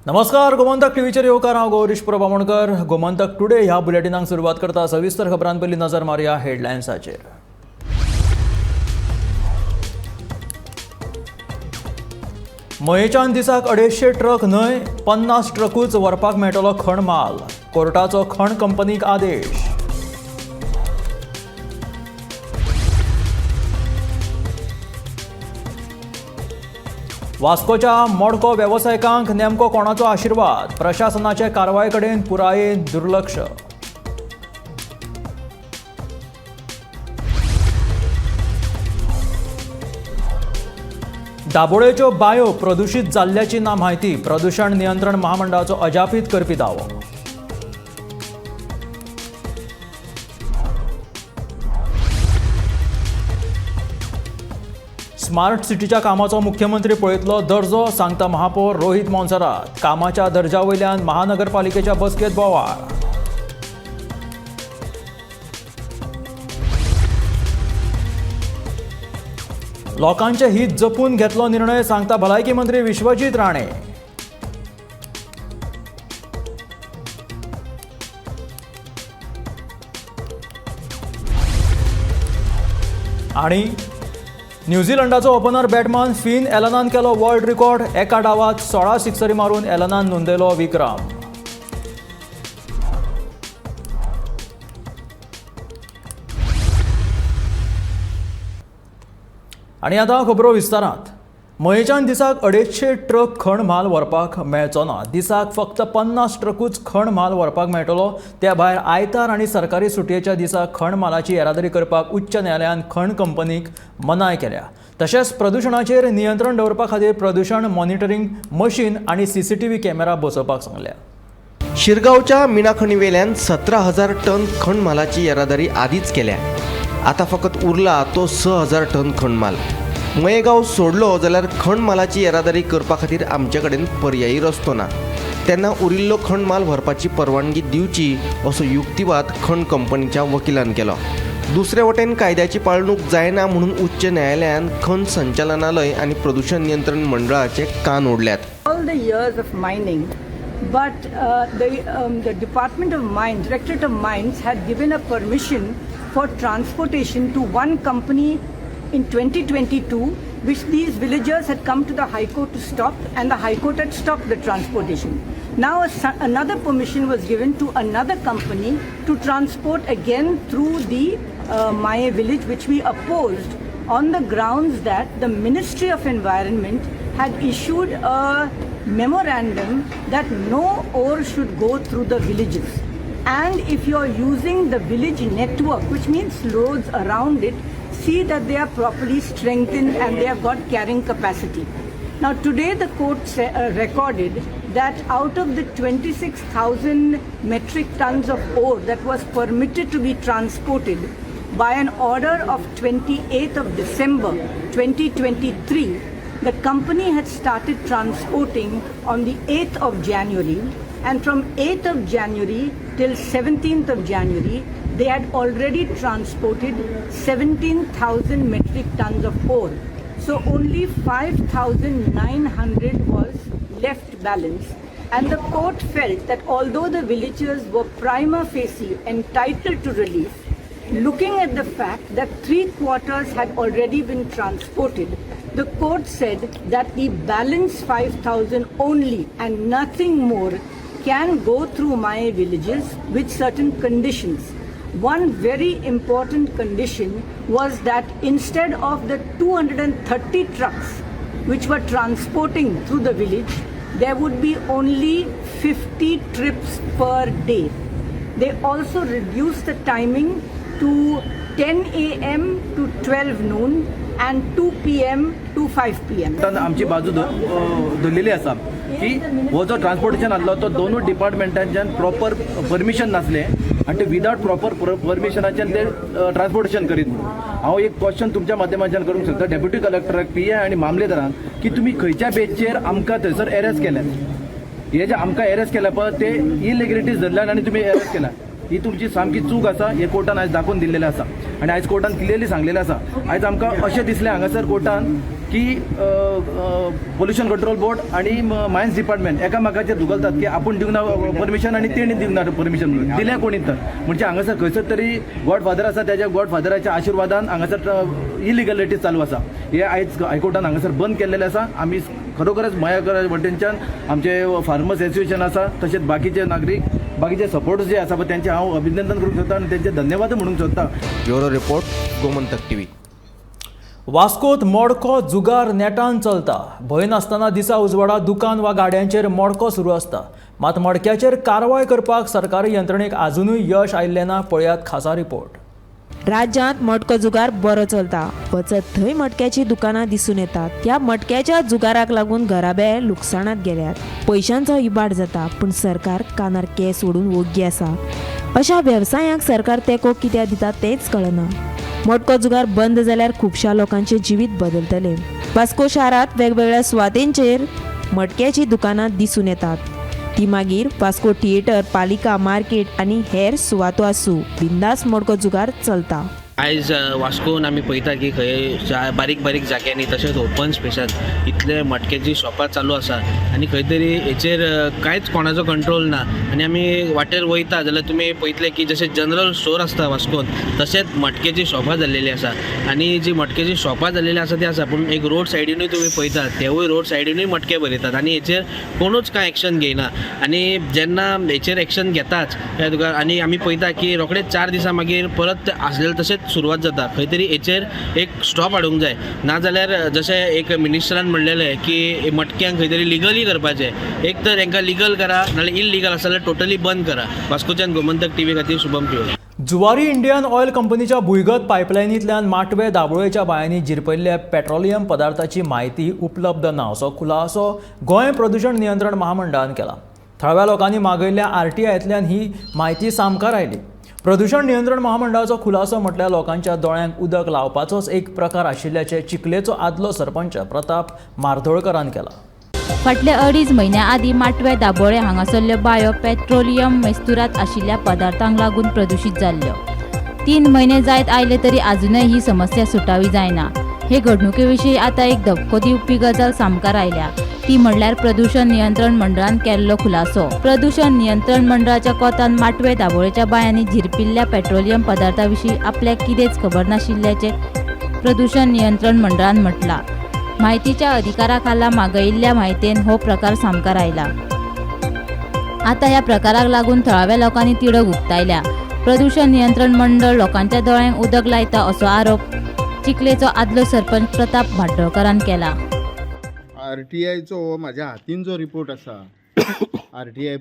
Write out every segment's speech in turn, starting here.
नमस्कार, गोमंतक टीव्हीचेर येवकार हांव गौरीश प्रभामणकर. गोमंतक टुडे ह्या बुलेटिनाक सुरवात करता. सविस्तर खबरां पयलीं नजर मारया हेडलायन्साचेर. मयेच्यान दिसाक 250 ट्रक न्हय 50 ट्रकूच व्हरपाक मेळटलो खण माल. कोर्टाचो खण कंपनीक आदेश. वास्कोच्या मोडको वेवसायिकांक नेमको कोणाचो आशिर्वाद? प्रशासनाचे कारवाये कडेन पुरायेन दुर्लक्ष. दाबोळेच्यो बांयो प्रदूशीत जाल्ल्याची ना म्हायती. प्रदूषण नियंत्रण महामंडळाचो अजापीत करपी दावो. स्मार्ट सिटीच्या कामाचो मुख्यमंत्री पळयतलो दर्जो, सांगता महापौर रोहित मोन्सरात. कामाच्या दर्जा वयल्यान महानगरपालिकेच्या बसकेत बोवाळ. लोकांचे हित जपून घेतलो निर्णय, सांगता भलायकी मंत्री विश्वजीत राणे. आणि न्यूझीलंडाचो ओपनर बॅटमॅन फिन एलनान केलो वर्ल्ड रिकॉर्ड. एका डावात 16 सिक्सरी मारून एलनान नोंदयलो विक्रम. आणि आता खबरो विस्तारांत. मयेच्यान दिसाक 250 ट्रक खण माल व्हरपाक मेळचो ना. दिसाक फक्त 50 ट्रकूच खण माल व्हरपाक मेळटलो. त्या भायर आयतार आनी सरकारी सुटयेच्या दिसा खण मालाची येरादारी करपाक उच्च न्यायालयान खण कंपनीक मनाय केल्या. तशेंच प्रदूषणाचेर नियंत्रण दवरपा खातीर प्रदूषण मॉनिटरींग मशीन आनी CCTV कॅमेरा बसोवपाक सांगल्या. शिरगांवच्या मिनाखणीवेल्यान 17,000 टन खण मालाची येरादारी आदींच केल्या. आता फकत उरला तो 6,000 टन खण माल. मयेगांव सोडलो जाल्यार खण मालाची येरादारी करपा खातीर आमचे कडेन पर्यायी रस्तो ना. तेन्ना उरिल्लो खण माल व्हरपाची परवानगी दिवची असो युक्तिवाद खण कंपनीच्या वकिलान केलो. दुसरे वटेन कायद्याची पाळणूक जायना म्हणून उच्च न्यायालयान खण संचालनालय आनी प्रदूषण नियंत्रण मंडळाचे कान ओडल्यात. All the years of mining, but the Department of Mines, Directorate of Mines had given a permission for transportation to one company in 2022, which these villagers had come to the High Court to stop, and the High Court had stopped the transportation. Now another permission was given to another company to transport again through the Maye village, which we opposed on the grounds that the Ministry of Environment had issued a memorandum that no ore should go through the villages. And if you are using the village network, which means roads around it, see that they are properly strengthened and they have got carrying capacity. Now today the court recorded that out of the 26,000 metric tons of ore that was permitted to be transported by an order of 28th of December 2023, the company had started transporting on the 8th of January, and from 8th of January till 17th of January they had already transported 17,000 metric tons of ore. So only 5,900 was left balance, and the court felt that although the villagers were prima facie entitled to relief, looking at the fact that 3/4 had already been transported, the court said that the balance 5,000 only and nothing more can go through my villages with certain conditions. One very important condition was that instead of the 230 trucks which were transporting through the village, there would be only 50 trips per day. They also reduced the timing to 10 a.m. to 12 noon and 2 p.m. to 5 p.m. आमची बाजू धरलेली आसा की हो जो transportation आसलो तो दोनूय डिपार्टमेंटांच्यान प्रॉपर परमिशन नासले आणि ते विदाउट प्रॉपर परमिशनाच्यान ते ट्रान्सपोर्टेशन करीत म्हणून. हांव एक क्वेश्चन तुमच्या माध्यमांतल्यान करूंक सोदता डेप्युटी कलेक्टराक PI आनी मामलेदारांक की तुमी खंयच्या बेसचेर आमकां थंयसर एरेस्ट केल्यात. हे जे आमकां एरेस्ट केल्या पळय ते इलिगॅलिटीज धरल्यात आनी तुमी एरेस्ट केला. ही तुमची सामकी चूक आसा. हे कोर्टान आयज दाखोवन दिल्लेलें आसा आणि आयज कोर्टान क्लियरली सांगलेलें आसा. आयज आमकां अशें दिसलें हांगासर कोर्टान की पोल्युशन कंट्रोल बोर्ड आणि मायन्स डिपार्टमेंट एकामेकाचेर झुकलतात की आपूण दिवंक ना परमिशन आनी तेणी दिवंक ना परमिशन दिलें कोणी तर म्हणजे हांगासर खंयसर तरी गॉडफादर आसा त्याच्या गॉडफादराच्या आशिर्वादान हांगासर इलिगलिटीज चालू आसा हे आयज हायकोर्टान हांगासर बंद केल्लेलें आसा आमी खरोखरच मया वटेनच्यान आमचे फार्मर्स एसोसिएशन आसा तशेंच बाकीचे नागरीक बाकीचे सपोर्ट्स जे आसा पळय त्यांचे हांव अभिनंदन करूंक सोदता आनी तेंचे धन्यवाद म्हणूंक सोदता. Bureau report Gomantak TV. वास्कोत मोडको जुगार नेटान चलता. भंय नासतना दिसा उजवाडा दुकान वा गाड्यांचेर मोडको सुरू आसता. मात मडक्याचेर कारवाय करपाक सरकारी यंत्रणेक आजुनूय यश आयिल्लें ना. पळयात खासा रिपोर्ट. राज्यांत मटको जुगार बरो चलता. वचत थंय मटक्याची दुकानां दिसून येतात. त्या मटक्याच्या जुगाराक लागून घराबे लुकसाणात गेल्यात. पयशांचो इबाड जाता पूण सरकार कानार केस ओडून ओग्गी आसा. अशा वेवसायांक सरकार तेंको कित्याक दिता तेंच कळना. मटको जुगार बंद जाल्यार खुबशा लोकांचे जिवीत बदलतले. वास्को शारांत वेगवेगळ्या सुवातेंचेर मटक्याची दुकानां दिसून येतात. ती मागीर वास्को थिएटर, पालिका, मार्केट आनी हेर सुवातो आसूं बिंदास मडको जुगार चलता. आयज वास्कोन आमी पळयता की खंय बारीक बारीक जाग्यांनी तशेंच ओपन स्पेसात इतले मटक्याची शॉपां चालू आसा आनी खंय तरी हेचेर कांयच कोणाचो कंट्रोल ना. आनी आमी वाटेर वयता जाल्यार तुमी पळयतले की जशें जनरल स्टोर आसता वास्कोन तशेंच मटक्याची शॉपां जाल्लेली आसा. आनी जी मटक्याची शॉपां जाल्लेली आसा ती आसा पूण एक रोड सायडीनूय तुमी पळयतात तेवूय रोड सायडीनूय मटके भरयतात आनी हेचेर कोणूच कांय एक्शन घेयना. आनी जेन्ना हेचेर एक्शन घेताच तुका आनी आमी पळयता की रोखडेच 4 दिसां मागीर परत आसलेले तशेंच सुरवात जाता. खंय तरी हेचेर एक स्टॉप हाडूंक जाय. नाजाल्यार जशें एक मिनिस्टरान म्हणलेलें की मटक्यांक खंय तरी लिगली करपाचें. एक तर हांकां लिगल करा नाल्यार इल्लिगल आसा जाल्यार टोटली बंद करा. वास्कोच्यान गोमंतक टीव्ही खातीर शुभम पिवळे. जुवारी इंडियन ऑयल कंपनीच्या भुंयगत पायपलायनींतल्यान माटवे दाबोळेच्या बायांनी झिरपयल्ल्या पेट्रोलियम पदार्थाची म्हायती उपलब्ध ना असो खुलासो गोंय प्रदूषण नियंत्रण महामंडळान केला. थळव्या लोकांनी मागयल्ल्या RTIंतल्यान ही म्हायती सामकार आयली. प्रदूषण नियंत्रण महामंडळाचो खुलासो म्हटल्यार लोकांच्या दोळ्यांक उदक लावपाचोच एक प्रकार आशिल्ल्याचे चिखलेचो आदलो सरपंच प्रताप मार्दोळकरान केला. फाटले 2.5 म्हयन्या आदीं माटवे दाबोळे हांगासरल्यो बायो पेट्रोलियम मेस्तुरात आशिल्ल्या पदार्थांक लागून प्रदूशीत जाल्ल्यो. 3 म्हयने जायत आयले तरी अजूनय ही समस्या सुटावी जायना. हे घडणुके विशीं आतां एक धपको दिवपी गजाल सामकार आयल्या. ती म्हणल्यार प्रदूषण नियंत्रण मंडळान केल्लो खुलासो. प्रदूषण नियंत्रण मंडळाच्या कोतान माटवे दाबोळेच्या बायांनी झिरपिल्ल्या पेट्रोलियम पदार्था विशीं आपल्याक कितेंच खबर नाशिल्ल्याचे प्रदूषण नियंत्रण मंडळान म्हटलां. म्हायतीच्या अधिकारा खाला मागयिल्ल्या म्हायतेन हो प्रकार सामकार आयला. आता ह्या प्रकाराक लागून थळाव्या लोकांनी तिडक उक्तायल्या. प्रदूषण नियंत्रण मंडळ लोकांच्या दोळ्यांक उदक लायता असो आरोप चिखलेचो आदलो सरपंच प्रताप मार्दोळकरान केला. RTIचो म्हाज्या हातीन जो रिपोर्ट आसा RTI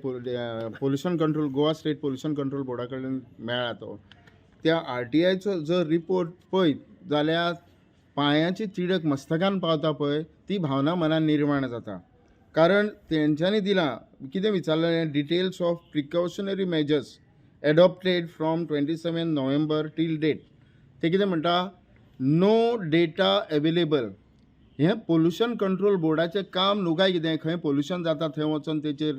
pollution control Goa state pollution control बोर्डा कडल्यान मेळ्ळा तो. त्या RTIचो जर रिपोर्ट पळयत जाल्यार पांयाची तिडक मस्तकान पावता पळय ती भावना मनान निर्माण जाता. कारण तेंच्यांनी दिलां कितें विचारलें details of precautionary measures adopted from 27 November till date. ते कितें म्हणटा नो डेटा अवेलेबल. हें पोल्युशन कंट्रोल बोर्डाचें काम न्हू काय कितें. खंय पोल्युशन जाता थंय वचून तेचेर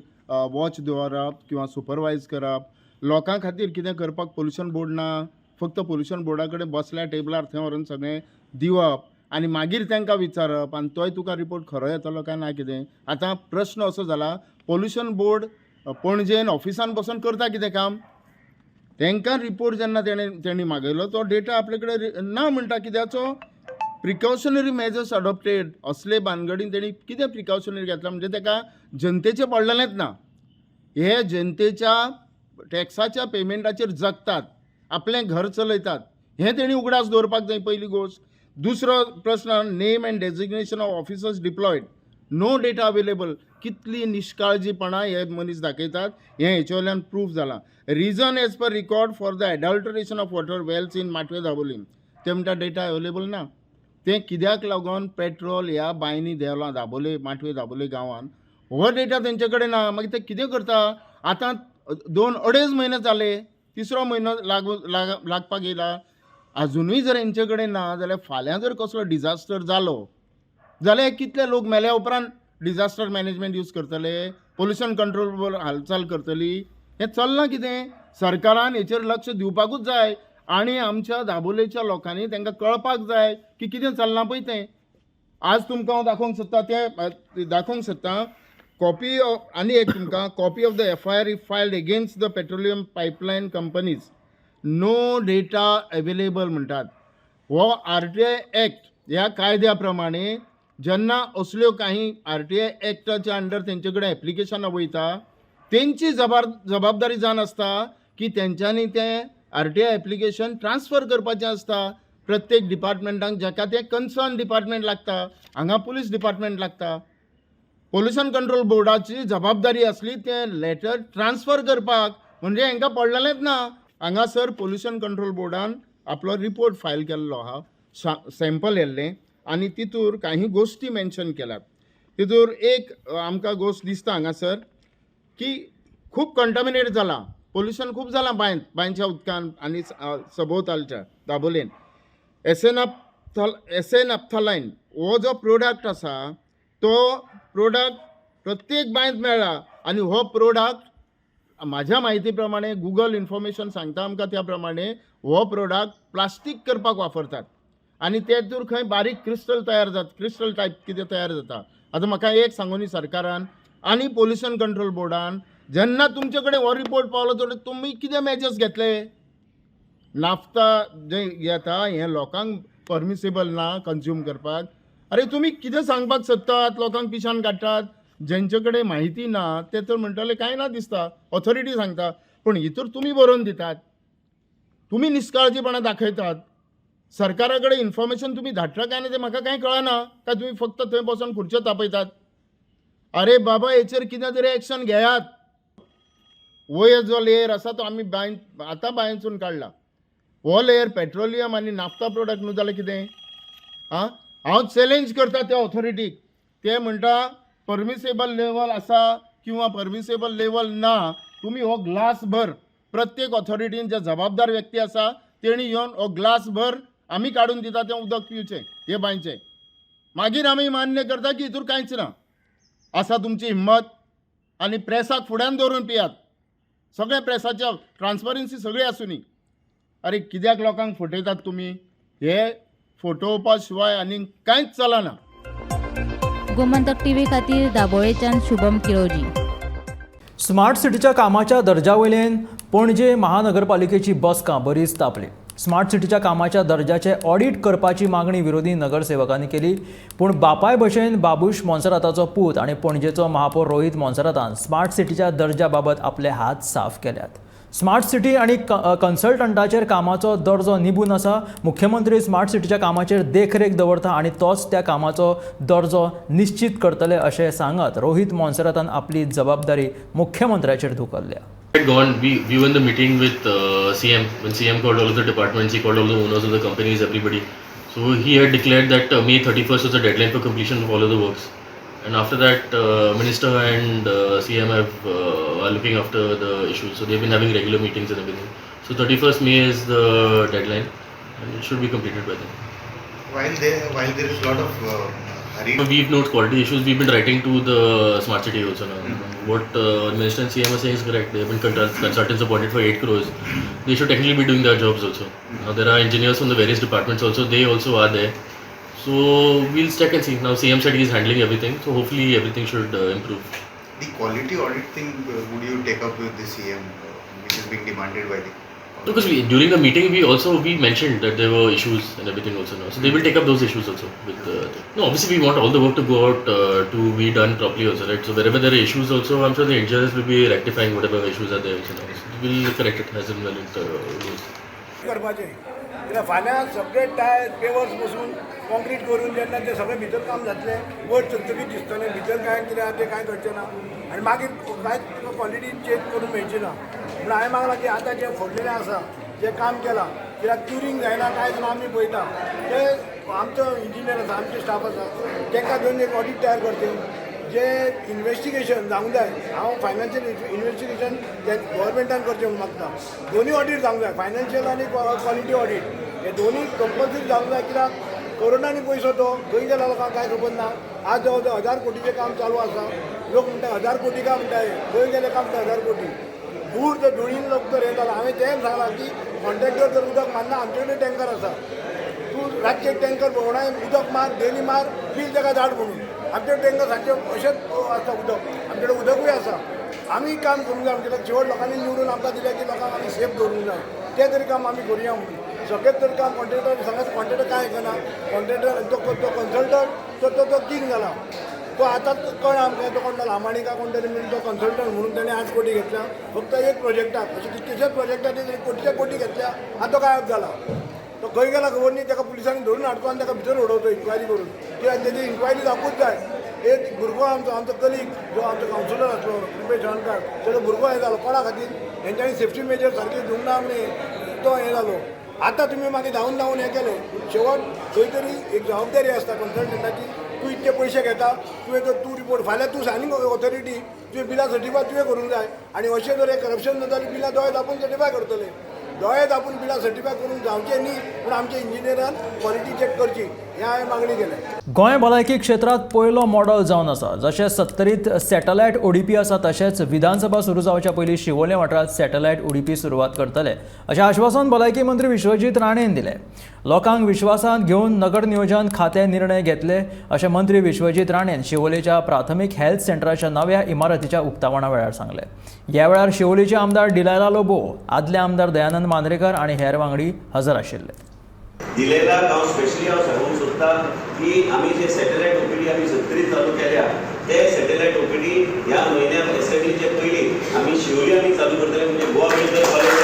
वॉच दवरप किंवा सुपरवायज करप. लोकां खातीर कितें करपाक पोल्युशन बोर्ड ना. फक्त पोल्युशन बोर्डा कडेन बसल्या टेबलार थंय व्हरून सगळें दिवप आनी मागीर तांकां विचारप आनी तोय तुका रिपोर्ट खरो येतलो काय ना कितें. आतां प्रश्न असो जाला पोल्युशन बोर्ड पणजेन ऑफिसान बसून करता कितें काम. तांकां रिपोर्ट जेन्ना तेणी मागयलो तो डेटा आपले कडेन ना म्हणटा. कित्याचो प्रिकॉशनरी मेजर्स अडॉप्टेड असले भानगडीन तेणी कितें प्रिकॉशनरी घेतला म्हणजे ताका जनतेचें पडलेलेंच ना. हे जनतेच्या टॅक्साच्या पेमेंटाचेर जगतात आपलें घर चलयतात हें तेणी उगडास दवरपाक जाय पयली गोश्ट. दुसरो प्रश्न name and designation of officers deployed no data available. कितली निश्काळजीपणां हे मनीस दाखयतात हें हेचे वयल्यान प्रूफ जालां. Reason as per record for the adulteration of water wells in Matwe Dabolim ते म्हणटा डेटा अवेलेबल ना. तें कित्याक लागून पेट्रोल ह्या बांयनी देवलां दाबोले माटवे दाबोले गांवांत हो डेटा तेंचे कडेन ना. मागीर ते कितें करता. आतां 2-2.5 म्हयने जाले 3रो म्हयनो लागपाक येयला अजुनूय जर हेंचे कडेन ना जाल्यार फाल्यां जर कसलो डिजास्टर जालो जाल्यार कितले लोक मेल्या उपरांत डिजास्टर मॅनेजमेंट यूज करतले. पोल्युशन कंट्रोल बोर्ड हालचाल करतली. हें चलना कितें. सरकारान हेचेर लक्ष दिवपाकूच जाय आनी आमच्या दाबोलेच्या लोकांनी तांकां कळपाक जाय की कितें चलना पळय तें. आज तुमकां हांव दाखोवंक सोदता ते दाखोवंक सोदता कॉपी ऑफ आनी एक तुमकां copy of the FIR if filed against the petroleum pipeline companies no data available म्हणटात. हो RTI एक्ट ह्या कायद्या प्रमाणे जेन्ना असल्यो काही RTI एक्टाच्या अंडर तेंचे कडेन एप्लिकेशनां वयता तेंची जबाबदारी जावन आसता की तेंच्यांनी तें RTI एप्लिकेशन ट्रान्सफर करपाचें आसता प्रत्येक डिपार्टमेंटाक जाका तें कन्सर्न डिपार्टमेंट लागता. हांगा पुलीस डिपार्टमेंट लागता. पोल्युशन कंट्रोल बोर्डाची जबाबदारी असली तें लेटर ट्रान्सफर करपाक, म्हणजे हांकां पडलेलेंच ना. हांगासर पोल्युशन कंट्रोल बोर्डान आपलो रिपोर्ट फायल केल्लो आहा, सॅम्पल येल्लें, आनी तितूर काही गोश्टी मेन्शन केल्यात. तितूर एक आमकां गोश्ट दिसता हांगासर की खूब कंटामिनेट जाला, पोल्युशन खूब जालां बांयच्या उदकान आनी सभोवतालच्या दाबोलेन. एसेनॅप्थलायन हो जो प्रोडक्ट आसा तो प्रोडक्ट प्रत्येक बांयत मेळ्ळा आनी हो प्रोडक्ट म्हाज्या म्हायती प्रमाणे गुगल इन्फॉर्मेशन सांगता आमकां त्या प्रमाणे हो प्रोडक्ट प्लास्टीक करपाक वापरतात आनी तेतूर खंय बारीक क्रिस्टल टायप कितें तयार जाता. आतां म्हाका एक सांगूनी सरकारान आनी पोल्युशन कंट्रोल बोर्डान जेन्ना तुमचे कडेन हो रिपोर्ट पावलो तर तुमी कितें मेजर्स घेतले? नाफ्ता जे येता हें लोकांक परमिसेबल ना कंज्यूम करपाक. अरे तुमी कितें सांगपाक सोदतात? लोकांक पिशान काडटात. जेंचे कडेन म्हायती ना ते तर म्हणटले कांय ना दिसता, ऑथॉरिटी सांगता, पूण हितूर तुमी बरोवन दितात, तुमी निश्काळजीपणा दाखयतात. सरकारा कडेन इन्फॉर्मेशन तुमी धाडटा काय ना तें म्हाका कांय कळना. काय तुमी फक्त थंय बसून खुर्च्यो तापयतात? अरे बाबा हेचेर कितें तरी एक्शन घेयात. वयर जो लेयर आसा तो आमी आतां बांयसून काडला. हो लेयर पेट्रोलियम आनी नाफ्ता प्रोडक्ट न्हू जाल्यार कितें? हांव चॅलेंज करता त्या ऑथॉरिटीक. ते म्हणटा परमिसेबल लेवल आसा किंवा परमिसेबल लेवल ना, तुमी हो ग्लास भर प्रत्येक ऑथॉरिटीन जे जबाबदार व्यक्ती आसा तेणी येवन हो ग्लास भर आमी काडून दिता तें उदक पिवचें हे बांयचें. मागीर आमी मान्य करता की हितूर कांयच ना. आसा तुमची हिम्मत आनी प्रेसाक फुड्यान दवरून पियात. सगळ्या प्रेसाच्या ट्रान्सपरन्सी सगळी आसूनी. अरे कित्याक लोकांक फटयतात तुमी? हे फटोवपा शिवाय आनी कांयच चलना. गोमंतक TV खातीर दाबोळेच्यान शुभम किरोजी. स्मार्ट सिटीच्या कामाच्या दर्ज्यावयल्यान पणजे महानगरपालिकेची बसका बरीच तापली. स्मार्ट सिटीच्या कामाच्या दर्जाचे ऑडिट करपाची मागणी विरोधी नगरसेवकांनी केली, पूण बापाय भशेन बाबूश मोन्सेराताचो पूत आनी पणजेचो महापौर रोहित मोन्सेरातान स्मार्ट सिटीच्या दर्ज्याबाबत आपले हात साफ केल्यात. स्मार्ट सिटी आनी कन्सल्टंटाचेर कामाचो दर्जो निबून आसा. मुख्यमंत्री स्मार्ट सिटीच्या कामाचेर देखरेख दवरता आनी तोच त्या कामाचो दर्जो निश्चित करतले अशें सांगत रोहित मोन्सेरातान आपली जबाबदारी मुख्यमंत्र्याचेर धुकल्ल्या. We were in the meeting with CM. When CM called all of the departments, he called all the owners of the companies, everybody. So he had declared that May 31st was the deadline for completion of all of the works. And after that, Minister and CM are looking after the issues. So they've been having regular meetings and everything. So 31st May is the deadline, and it should be completed by then. While there is a lot of hurry. We've noted quality issues. We've been writing to the smart city also now. What Minister and CM are saying is correct. They have been consultants appointed for 8 crores. They should technically be doing their jobs also. Now there are engineers from the various departments also. They also are there. So we'll check and see. Now CM said he's handling everything. So hopefully everything should improve. The quality audit thing, would you take up with the CM, which is being demanded by the? Because during the meeting we mentioned that there were issues and everything also now. So they will take up those issues also. No, obviously we want all the work to go out to be done properly also, right? So wherever there are issues also, I'm sure the engineers will be rectifying whatever issues are there also now. So we'll correct it as and when it goes. करपाचें कित्याक फाल्यां सगळे tyre pavers बसून concrete करून जेन्ना ते सगळें भितर काम जातलें वयर चकचकीत दिसतलें भितर कांय कितें आहा तें कांय घडचें ना आनी मागीर कांयच तुका क्वॉलिटी चेक करून मेळची ना. म्हणून हांवें मागलां की आतां जें फोडलेलें आसा जें काम केलां कित्याक क्युरींग जायना कांयच ना आमी पळयता तें आमचो इंजिनियर आसा आमचे स्टाफ आसा तांकां घेवन एक ऑडिट तयार करचें. जे इन्वेस्टिगेशन जावंक जाय हांव फायनान्शियल इन्वेस्टिगेशन गव्हर्मेंटान करचें म्हूण मागता. दोनूय ऑडिट जावंक जाय, फायनान्शियल आनी क्वॉलिटी ऑडिट हे दोनूय कंपल्सरी जावंक जाय. कित्याक कोरोनानी पयसो तो खंय गेला लोकांक कांय खबर ना. आज जवळ जवळ 1000 कोटीचें काम चालू आसा. लोक म्हणटा 1000 कोटी काय म्हणटाय खंय गेले काम म्हणटा 1000 कोटी दूर तर धुळीन लोक तर येतालो. हांवें तें सांगलां की कॉन्ट्रॅक्टर जर उदक मारना आमचे कडेन टँकर आसा. तूं तूं रातचे टँकर भोंवडाय उदक मार डेली मार बील ताका धाड म्हणून आमचे टँकर सांजचे अशेंच आसता उदक आमचे कडेन उदकूय आसा आमी काम करूंक जाय आमचे शेवट लोकांनी निवडून आमकां दिलें की लोकांक आमी सेफ दवरूंक जाय तें तरी काम आमी करुया म्हणून सगळेंच तरी काम कॉन्ट्रॅक्टर सांगात कॉन्ट्रॅक्टर काय आयकना कॉन्ट्रॅक्टर तो कन्सल्टंट तो किंग जाला तो आतांच कळ्ळा आमकां तो कोण लांबाणी काय कोण तरी म्हणून तो कन्सल्टंट म्हणून ताणें 8 कोटी घेतल्या फक्त एक प्रोजेक्टाक अशें कितकेशेच प्रोजेक्टाचेर कोटीचे कोटी घेतल्या आतां तो गायब जाला तो खंय गेला खबर न्ही ताका पुलिसांनी धरून हाडतो आनी ताका भितर उडवतो इन्क्वायरी करून तेजी इन्क्वायरी जावपूच जाय एक भुरगो आमचो कलीग जो आमचो कावन्सिलर आसलो रुपेश हणकार तेजो भुरगो हें जालो कोणा खातीर हेंच्यांनी सेफ्टी मेजर सारके घेवंक ना आमी तो हें जालो आतां तुमी मागीर धांवन हें केलें शेवट खंय तरी एक जबाबदारी आसता कन्सल्टंटाची तूं इतके पयशे घेता तूं रिपोर्ट फाल्यां तूं सायनींग ऑथॉरिटी तुवें बिलां सर्टिफाय तुवें करूंक जाय आनी अशें जर करप्शन जाता जाल्यार बिलां दोळे धापून सर्टिफाय करतले दोळे धापून बिलां सर्टिफाय करूंक जावचें न्ही पूण आमच्या इंजिनियरान क्वॉलिटी चॅक करची हें हांवें मागणी केल्या गोंय भलायकी क्षेत्रांत पयलो मॉडल जावन आसा जशें 70त सॅटलायट ओडीपी आसा तशेंच विधानसभा सुरू जावच्या पयलीं शिवोले वाठारांत सॅटलायट ओडीपी सुरवात करतले अशें आश्वासन भलायकी मंत्री विश्वजीत राणेन दिलें लोकांक विश्वासांत घेवन नगर नियोजन खातें निर्णय घेतले अशें मंत्री विश्वजीत राणेन शिवोलेच्या प्राथमीक हेल्थ सेंटराच्या नव्या इमारतीच्या उक्तावणा वेळार सांगलें ह्या वेळार शिवोलेचे आमदार डिलायला लोबो आदले आमदार दयानंद मांद्रेकर आनी हेर वांगडी हजर आशिल्ले दिलेला हांव स्पेशली सांगूंक सोदता की आमी जे सॅटेलायट ओपीडी आमी 70 चालू केल्या ते सॅटेलायट ओपीडी ह्या म्हयन्यात एसएडीचे पयलीं आमी शिवोली आमी चालू करतले म्हणजे Goa medical college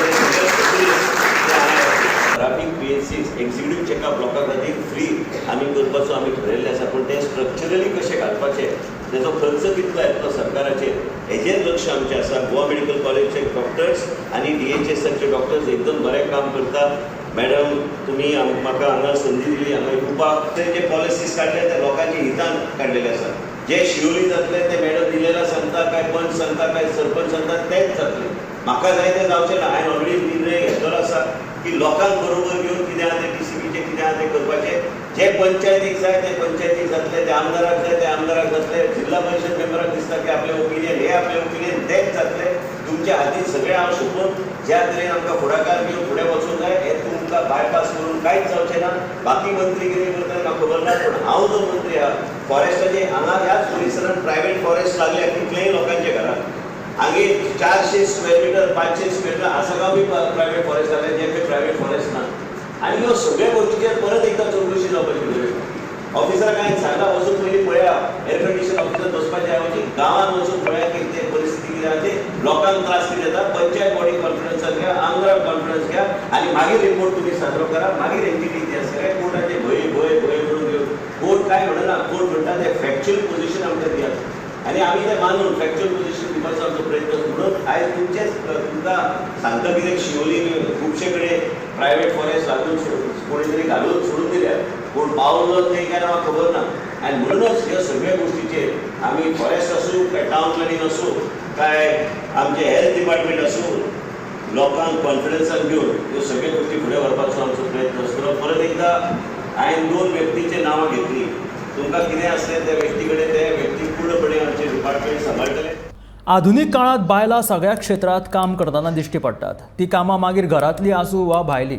traffic PHC executive checkup लोकां खातीर फ्री आमी करपाचो आमी ठरयल्लें आसा पूण तें स्ट्रक्चरली कशें घालपाचें तेजो खर्च कितलो येतलो सरकाराचेर हेजेर लक्ष आमचें आसा गोवा मेडिकल कॉलेजचे डॉक्टर्स आनी DHSचे डॉक्टर्स एकदम बरें काम करतात मॅडम तुम्ही म्हाका हांगा संदी दिली हांगा येवपाक ते जे पॉलिसीज काडले ते लोकांच्या हितान काडलेले आसा जे शिवोली जातले ते मॅडम दिलेला सांगता काय पंच सांगता काय सरपंच सांगता तेच जातले म्हाका जाय ते जावचें ना हांवें ऑलरेडी निर्णय घेतलेलो आसा की लोकांक बरोबर घेवन कितें आहा तें TCPचें कितें आहा तें करपाचें जे पंचायतीक जाय ते पंचायतीक जातले ते आमदाराक जाय ते आमदाराक जातले जिल्हा परिशद मेंबराक दिसता की आपले ओपिनियन हे आपले ओपिनियन तेच जातले तुमच्या हातीन सगळें हांव सोंपोवन ज्या तरेन आमकां फुडाकार घेवन फुडें वचूंक जाय हें तुमकां बायपास करून कांयच जावचें ना बाकी मंत्री कितें करता म्हाका खबर ना पूण हांव जो मंत्री आहा फॉरेस्टाचे हांगा ह्याच परिसरांत प्रायवेट फॉरेस्ट लागल्या कितलेय लोकांच्या घरांत हांगे 400 square metre 500 square metre Assagao बी प्रायवेट फॉरेस्ट जाले जे पळय प्रायवेट फॉरेस्ट ना आनी ह्यो सगळ्या गोश्टीचेर परत एकदा चवकशी जावपाची गरज ऑफिसराक हांवें सांगला वचून पयलीं पळया एअर कंडिशन ऑफिसर बसपाचे ऐवजी गांवांत वचून पळया की ते परिस्थिती कितें आहा ते लोकांक त्रास कितें जाता पंचायत बॉडी कॉन्फरन्साक घ्या आमदाराक कॉन्फरन्स घ्या आनी मागीर रिपोर्ट तुमी सादर करा मागीर एनजीटी इतिहास करा कोर्टाचे भंय म्हणून घेवन कोर्ट काय म्हणना कोर्ट म्हणटा ते फॅक्च्युअल पोजिशन आमकां दियात आनी आमी तें मानून फॅक्च्युअल पोजिशन दिवपाचो आमचो प्रयत्न म्हणून आयज तुमकां सांगता कितें शिवोली खुबशे कडेन प्रायवेट फॉरेस्ट लागून कोणी तरी घालून सोडून दिल्या पूण पावलो तें काय म्हाका खबर ना आनी म्हणूनच ह्या सगळ्या गोश्टीचेर आमी फॉरेस्ट आसूं काय टावन प्लॅनिंग आसूं काय आमचे हेल्थ डिपार्टमेंट आसूं लोकांक कॉन्फिडन्सान घेवन ह्यो सगळ्यो गोश्टी फुडें व्हरपाचो आमचो प्रयत्न आसतलो परत एकदा हांवें 2 व्यक्तींची नांवां घेतलीं तुमकां कितें आसलें त्या व्यक्ती कडेन ते व्यक्ती पूर्णपणे आमचे डिपार्टमेंट सांबाळटले आधुनीक काळात बायलां सगळ्या क्षेत्रात काम करतना दिश्टी पडटात ती कामां मागीर घरांतली आसूं वा भायली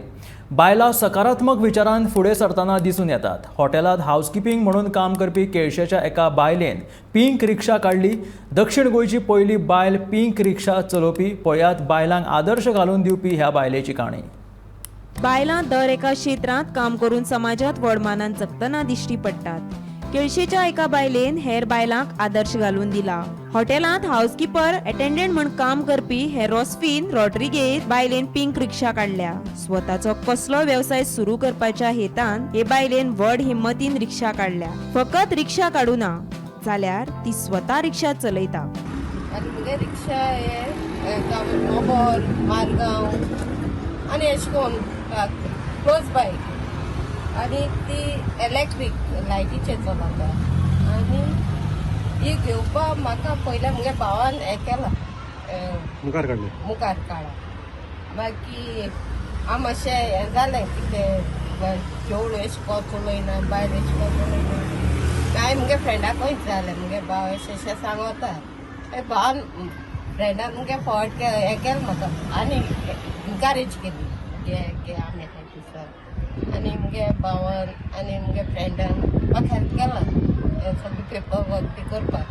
बायलां सकारात्मक विचारान फुडें सरतना दिसून येतात हॉटेलांत हावसकीपिंग म्हणून काम करपी केळशेच्या एका बायलेन पिंक रिक्षा काडली दक्षिण गोंयची पयली बायल पिंक रिक्षा चलोवपी पळयात बायलांक आदर्श घालून दिवपी ह्या बायलेची काणी बायलां दर एका क्षेत्रांत काम करून समाजात वडमानान जगतना दिश्टी पडटात केळशेच्या एका बायलेन हेर बायलांक आदर्श घालून दिला हॉटेलांत हाऊसकीपर अटेंडंट म्हूण काम करपी हे रॉस्फिन रॉड्रिगेज बायलेन पिंक रिक्षा काडल्या स्वताचो कसलो व्यवसाय सुरू करपाच्या हेतान हे बायलेन व्हड हिम्मतीन रिक्षा काडल्या फकत रिक्षा काडूना जाल्यार ती स्वता रिक्षा चलयता आनी रिक्षा हे मोबोर मारगांव आनी अशें करून क्लोज बाय आनी ती इलेक्ट्रीक लायटीचे चलता आनी ही घेवपाक म्हाका पयलें मुगे भावान हें केलां मुखार काडला मागीर हांव मातशें हें जालें कितें चेवळो अशें को चलयना बायल अशें को चलयना हांवें मुगे फ्रेंडाकूय जालें मुगे भाव अशें सांगता हे भावान फ्रेंडान मुगे फॉट हें केलें म्हाका आनी इनकरेज केली घे आमी हाय दिसा आनी मुगे भावान आनी मुगे फ्रेंडान म्हाका हेल्प केला सगळे पेपर वर्क बी करपाक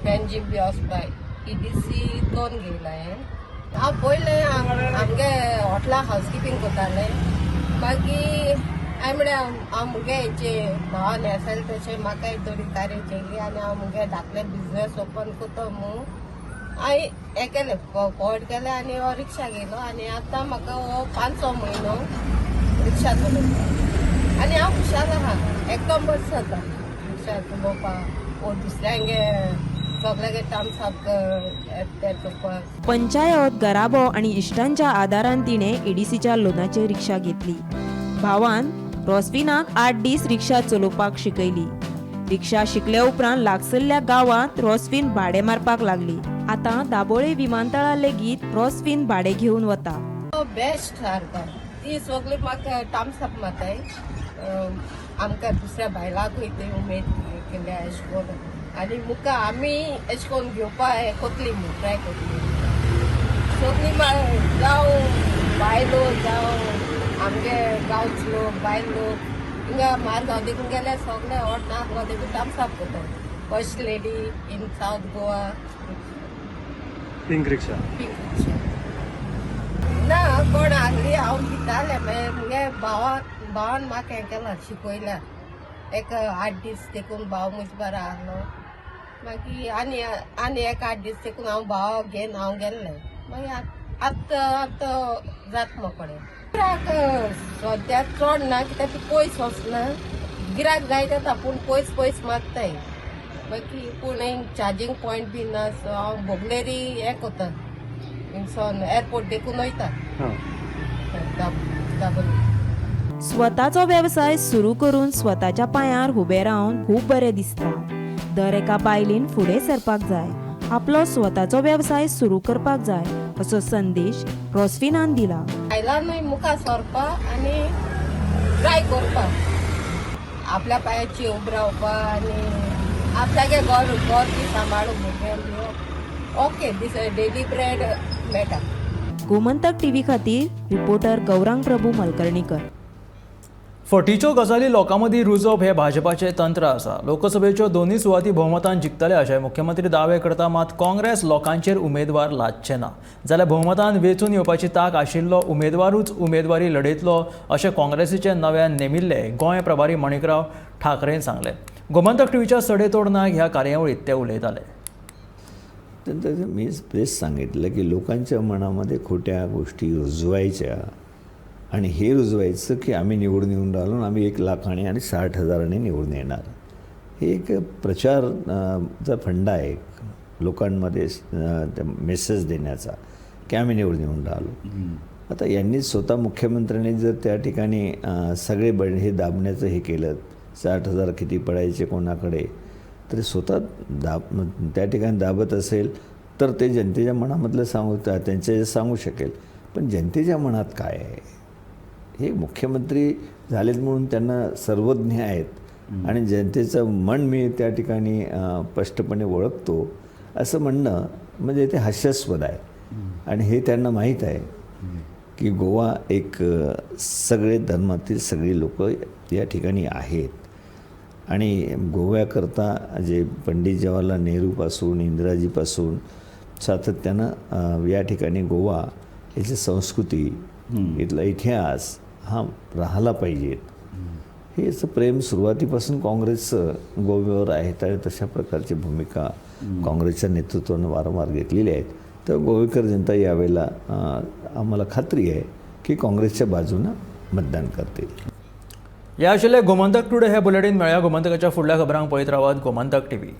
पेनजीम बी वचपाक EDC 2 घेयला हांव पयलें आमगे हॉटेला हावजकीपींग करतालें मागीर हांवें म्हळ्यार हांव मुगे हेचे भावान आसले तशें म्हाका थोडी कार्य केली आनी हांव मुगे धाकले बिजनेस ओपन करता म्हूण हांवें हें केलें पॉयंट केलें आनी हो रिक्षा घेयलो आनी आतां म्हाका हो 5 म्हयनो रिक्षा चलोवता आनी हांव हुशार आहा एकदम बस जाता रिक्षा चलोवपाक वो दुसऱ्यांगे सगळ्यांगे टायम साफ करपाक पंचायत घराबो आनी इश्टांच्या आदारान तिणें EDCच्या लोनाचेर रिक्षा घेतली. भावान रॉस्विनाक 8 दीस रिक्षा चलोवपाक शिकयली. रिक्षा शिकले उपरांत लागसल्ल्या गांवांत रॉस्विन भाडे मारपाक लागली. आतां दाबोळे विमानतळा लेगीत रॉस्विन भाडे घेवन वता. बेस्ट सारका ती सगळी म्हाका टायम साफ माताय आमकां दुसऱ्या बायलांकूय ते उमेद केल्या अशें करून आनी मुखार आमी अशें करून घेवपाक हें कोतली ट्राय कोतली सगळी जावं बायलो जावं आमगे गांवचे लोक बायल लोक हिंगा मारगांव देखून गेल्यार सगळे हॉट नागगांव देखून टायम साफ करता first lady in south Goa pink rickshaw ना कोण आसली हांव भितालें मागीर मुगे भावान म्हाका हें केलां शिकयल्या एक 8 दीस देखून भाव म्हजो बरो आहलो मागीर आनी एक 8 दीस देखून हांव भाव घेवन हांव गेल्लें मागीर आतां जाता मोकळें गिराक सद्या चड ना कित्याक ती पयस वचना गिराक जाय जाता पूण पयस मागताय बाकी पूण चार्जींग पॉयंट बी ना सो हांव बोगलेरी हें कोता हिंगसोन एअरपोर्ट देखून वयता दाबोळी. स्वताचो वेवसाय सुरू करून स्वताच्या पांयार उबें रावन खूब बरें दिसता. दर एका बायलेन फुडें सरपाक जाय, आपलो स्वताचो वेवसाय सुरू करपाक जाय असो संदेश रॉस्विनान दिला. बायलांनूय मुखार सरपाक आनी ट्राय करपाक आपल्या पांयाची उबें रावपाक आनी आपल्यागे घर बी सांबाळून भुरग्यांक ओके दीस डेली ब्रेड मेळटा. गोमंतक टीव्ही खातीर रिपोर्टर गौरांग प्रभू मलकर्णीकर. फटीच्यो गजाली लोकां मदीं रुजप हें भाजपाचें तंत्र आसा. लोकसभेच्यो दोनूय सुवाती भोवमतान जिखतले अशें मुख्यमंत्री दावे करता. मात काँग्रेस लोकांचेर उमेदवार लादचे ना जाल्यार भोवमतान वेंचून येवपाची तांक आशिल्लो उमेदवारूच उमेदवारी लडयतलो अशें काँग्रेसीचे नव्यान नेमिल्ले गोंय प्रभारी मणिकराव ठाकरेन सांगलें. गोमंतक टीव्हीच्या सडेतोड नायक ह्या कार्यावळीत ते उलयताले. त्यानंतर मी बेस सांगितलं की लोकांच्या मनामध्ये खोट्या गोष्टी रुजवायच्या आणि हे रुजवायचं की आम्ही निवडून येऊन राहिलो आम्ही 1 लाखाने आणि 60,000 निवडून येणार. हे एक प्रचारचा फंडा आहे लोकांमध्ये मेसेज देण्याचा की आम्ही निवडून येऊन राहिलो. आता यांनी स्वतः मुख्यमंत्र्यांनी जर त्या ठिकाणी सगळे हे दाबण्याचं हे केलं 60,000 किती पडायचे कोणाकडे तरी स्वतः त्या ठिकाणी दाबत असेल तर ते जनतेच्या मनामधलं त्यांच्या सांगू शकेल. पण जनतेच्या मनात काय आहे हे मुख्यमंत्री झालेत म्हणून त्यांना सर्वज्ञ आहेत आणि जनतेचं मन मी त्या ठिकाणी स्पष्टपणे ओळखतो असं म्हणणं म्हणजे ते हास्यास्पद आहे. आणि हे त्यांना माहीत आहे की गोवा एक सगळे धर्मातील सगळी लोक या ठिकाणी आहेत आणि गोव्याकरता जे पंडित जवाहरलाल नेहरूपासून इंदिराजीपासून सातत्यानं या ठिकाणी गोवा याची संस्कृती इथला इतिहास हा राहिला पाहिजेत हेच प्रेम सुरुवातीपासून काँग्रेसचं गोव्यावर आहे. आणि तशा प्रकारची भूमिका काँग्रेसच्या नेतृत्वानं वारंवार घेतलेली आहेत. तर गोवेकर जनता यावेळेला आम्हाला खात्री आहे की काँग्रेसच्या बाजूनं मतदान करतील. हे आशिल्ले गोमंतक टुडे हे बुलेटिन. मेळ्या गोमंतकाच्या फुडल्या खबरांक पळयत रावात गोमंतक टीव्ही.